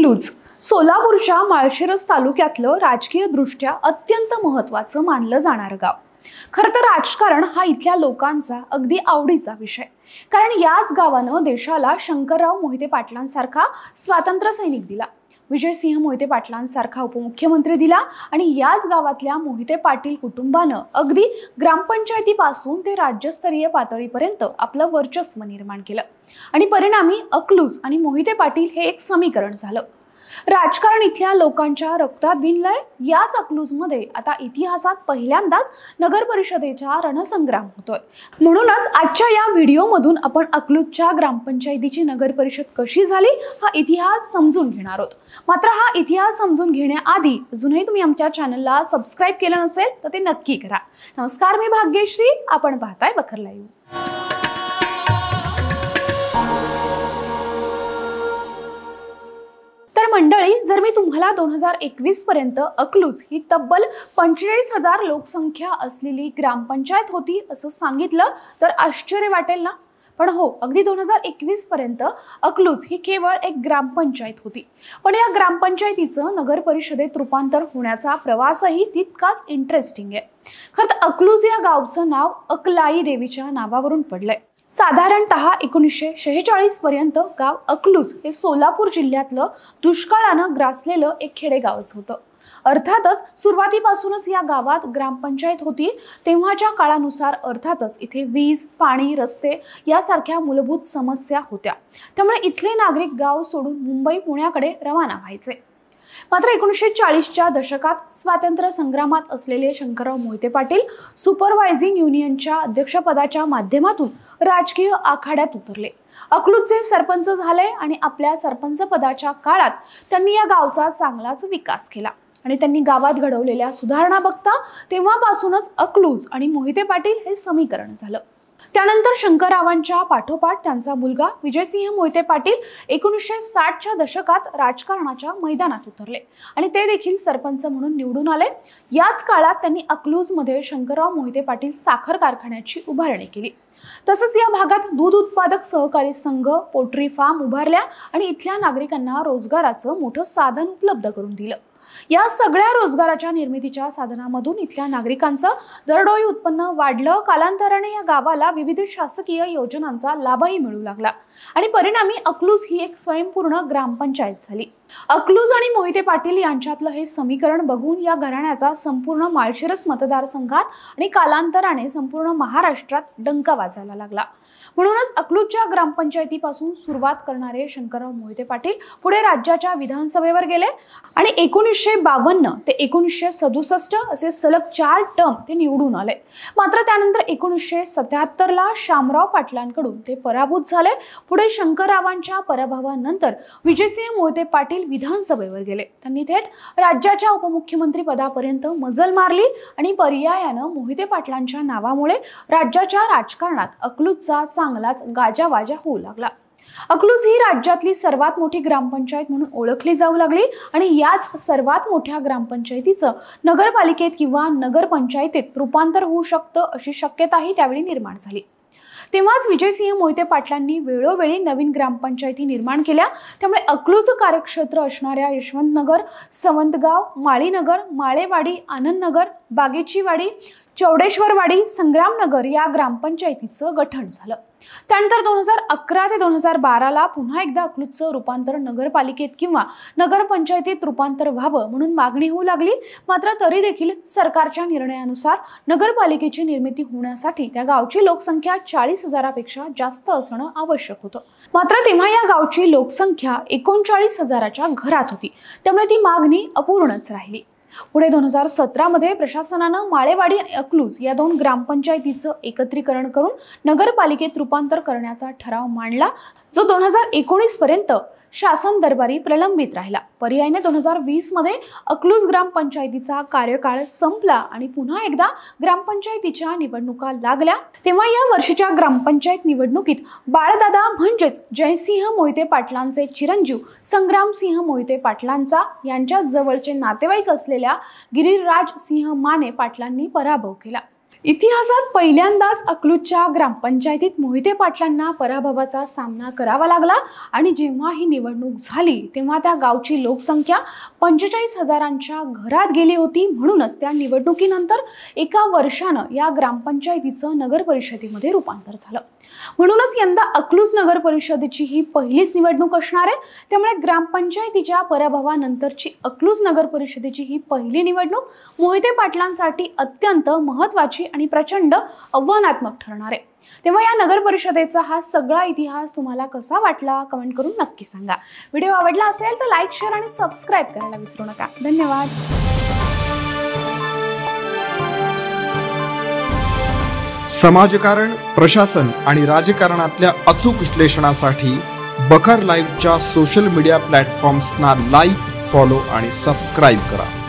अकलूज सोलापूरच्या माळशिरस तालुक्यातलं राजकीय दृष्ट्या अत्यंत महत्त्वाचं मानलं जाणारं गाव। खरं तर राजकारण हा इथल्या लोकांचा अगदी आवडीचा विषय, कारण याच गावानं देशाला शंकरराव मोहिते पाटलांसारखा स्वातंत्र्य सैनिक दिला, विजयसिंह मोहिते पाटलांसारखा उपमुख्यमंत्री दिला आणि याच गावातल्या मोहिते पाटील कुटुंबानं अगदी ग्रामपंचायतीपासून ते राज्यस्तरीय पातळीपर्यंत आपलं वर्चस्व निर्माण केलं आणि परिणामी अकलूज आणि मोहिते पाटील हे एक समीकरण झालं। राजकारण इथल्या लोकांच्या रक्तात भिनलंय। याच अकलूजमध्ये आता इतिहासात पहिल्यांदाच नगर परिषदेचा रणसंग्राम होतोय। म्हणूनच आजच्या या व्हिडिओमधून आपण अकलूजच्या ग्रामपंचायतीची नगर परिषद कशी झाली हा इतिहास समजून घेणार आहोत। मात्र हा इतिहास समजून घेण्याआधी अजूनही तुम्ही आमच्या चॅनलला सबस्क्राइब केलं नसेल तर ते नक्की करा। नमस्कार, मी भाग्यश्री, आपण पाहताय बखर लाईव्ह। मंडळी, जर मी तुम्हाला 2021 पर्यंत अकलूज ही तब्बल 45,000 लोकसंख्या असलेली ग्रामपंचायत होती असं सांगितलं तर आश्चर्य वाटेल ना? पण हो, अगदी 2021 पर्यंत अकलूज ही केवळ एक ग्रामपंचायत होती। पण या ग्रामपंचायतीचं नगर परिषदेत रूपांतर होण्याचा प्रवासही तितकाच इंटरेस्टिंग आहे। खरं तर अकलूज या गावचं नाव अकलाई देवीच्या नावावरून पडलंय। साधारणतः 1946 पर्यंत गाव अकलूज हे सोलापूर जिल्ह्यातलं दुष्काळानं ग्रासलेलं एक खेडेगावच होतं। अर्थातच सुरुवातीपासूनच या गावात ग्रामपंचायत होती। तेव्हाच्या काळानुसार अर्थातच इथे वीज, पाणी, रस्ते यासारख्या मूलभूत समस्या होत्या, त्यामुळे इथले नागरिक गाव सोडून मुंबई, पुण्याकडे रवाना व्हायचे। मात्र 1940च्या दशकात स्वातंत्र्य संग्रामात असलेले शंकरराव मोहिते पाटील सुपरवायझिंग युनियनच्या अध्यक्षपदाच्या माध्यमातून राजकीय आखाड्यात उतरले, अकलूजचे सरपंच झाले आणि आपल्या सरपंच पदाच्या काळात त्यांनी या गावचा चांगलाच विकास केला आणि त्यांनी गावात घडवलेल्या सुधारणा बघता तेव्हापासूनच अकलूज आणि मोहिते पाटील हे समीकरण झालं। त्यानंतर शंकररावांच्या पाठोपाठ त्यांचा मुलगा विजयसिंह मोहिते पाटील 1960च्या दशकात राजकारणाच्या मैदानात उतरले आणि ते देखील सरपंच म्हणून निवडून आले। याच काळात त्यांनी अकलूजमध्ये शंकरराव मोहिते पाटील साखर कारखान्याची उभारणी केली। तसंच या भागात दूध उत्पादक सहकारी संघ, पोल्ट्री फार्म उभारल्या आणि इथल्या नागरिकांना रोजगाराचं मोठं साधन उपलब्ध करून दिलं। या सगळ्या रोजगाराच्या निर्मितीच्या साधनामधून इथल्या नागरिकांचं दरडोई उत्पन्न वाढलं। कालांतराने या गावाला विविध शासकीय योजनांचा लाभही मिळू लागला आणि परिणामी अकलूज ही एक स्वयंपूर्ण ग्रामपंचायत झाली। अकलूज आणि मोहिते पाटील यांच्यातलं हे समीकरण बघून या घराण्याचा संपूर्ण माळशिरस मतदारसंघात आणि कालांतराने संपूर्ण महाराष्ट्रात डंका वाजायला लागला। म्हणूनच अकलूजच्या ग्रामपंचायतीपासून सुरुवात करणारे शंकरराव मोहिते पाटील पुढे राज्याच्या विधानसभेवर गेले आणि 1952 ते 1967 असे सलग 4 टर्म ते निवडून आले। मात्र त्यानंतर 1977ला शामराव पाटलांकडून ते पराभूत झाले। पुढे शंकररावांच्या पराभवानंतर विजयसिंह मोहिते पाटील विधानसभेवर गेले। त्यांनी थेट राज्याच्या उपमुख्यमंत्री पदापर्यंत मजल मारली आणि पर्यायानं मोहिते पाटलांच्या नावामुळे राज्याच्या राजकारणात अकलूजचा चांगलाच गाजावाजा होऊ लागला। अकलूज ही राज्यातली सर्वात मोठी ग्रामपंचायत म्हणून ओळखली जाऊ लागली आणि याच सर्वात मोठ्या ग्रामपंचायतीचं नगरपालिकेत किंवा नगरपंचायतीत रूपांतर होऊ शकतं अशी शक्यताही त्यावेळी निर्माण झाली। तेव्हाच विजयसिंह मोहिते पाटलांनी वेळोवेळी नवीन ग्रामपंचायती निर्माण केल्या। त्यामुळे अकलूज कार्यक्षेत्र असणाऱ्या यशवंतनगर, सवंतगाव, माळीनगर, माळेवाडी, आनंदनगर, बागेचीवाडी, चौडेश्वरवाडी, संग्रामनगर या ग्रामपंचायतीचं गठन झालं। त्यानंतर 2011 ते 2012ला पुन्हा एकदा अकलूजचं रूपांतर नगरपालिकेत किंवा नगरपंचायतीत रूपांतर व्हावं म्हणून मागणी होऊ लागली। मात्र तरी देखील सरकारच्या निर्णयानुसार नगरपालिकेची निर्मिती होण्यासाठी त्या गावची लोकसंख्या 40,000पेक्षा जास्त असणं आवश्यक होतं। मात्र तेव्हा या गावची लोकसंख्या 39,000च्या घरात होती, त्यामुळे ती मागणी अपूर्णच राहिली। पुढे 2017मध्ये प्रशासनानं माळेवाडी आणि अकलूज या 2 ग्रामपंचायतीचं एकत्रीकरण करून नगरपालिकेत रूपांतर करण्याचा ठराव मांडला, जो 2019 पर्यंत शासन दरबारी प्रलंबित राहिला। पर्यायाने 2020 मध्ये अकलूज ग्रामपंचायतीचा कार्यकाळ संपला आणि पुन्हा एकदा ग्रामपंचायतीच्या निवडणुका लागल्या। तेव्हा या वर्षीच्या ग्रामपंचायत निवडणुकीत बाळदादा म्हणजेच जयसिंह मोहिते पाटलांचे चिरंजीव संग्रामसिंह मोहिते पाटलांचा यांच्या जवळचे नातेवाईक असलेल्या गिरीराज सिंह माने पाटलांनी पराभव केला। इतिहासात पहिल्यांदाच अकलूजच्या ग्रामपंचायतीत मोहिते पाटलांना पराभवाचा सामना करावा लागला आणि जेव्हा ही निवडणूक झाली तेव्हा त्या गावची लोकसंख्या 45,000च्या घरात गेली होती। म्हणूनच त्या निवडणुकीनंतर एका वर्षानं या ग्रामपंचायतीचं नगर परिषदेमध्ये रूपांतर झालं। म्हणूनच यंदा अकलूज नगर परिषदेची ही पहिलीच निवडणूक असणार आहे। त्यामुळे ग्रामपंचायतीच्या पराभवानंतरची अकलूज नगर परिषदेची ही पहिली निवडणूक मोहिते पाटलांसाठी अत्यंत महत्त्वाची आणि प्रचंड आव्हानात्मक ठरणार आहे। तेव्हा या नगर परिषदेचा हा सगळा इतिहास तुम्हाला कसा वाटला कमेंट करून नक्की सांगा। व्हिडिओ आवडला असेल तर लाईक, शेअर आणि सबस्क्राइब करायला विसरू नका। धन्यवाद। समाजकारण, प्रशासन आणि राजकारणातल्या अचूक विश्लेषणासाठी बखर लाईव्हच्या सोशल मीडिया प्लॅटफॉर्म्सना लाईक, फॉलो आणि सबस्क्राइब करा।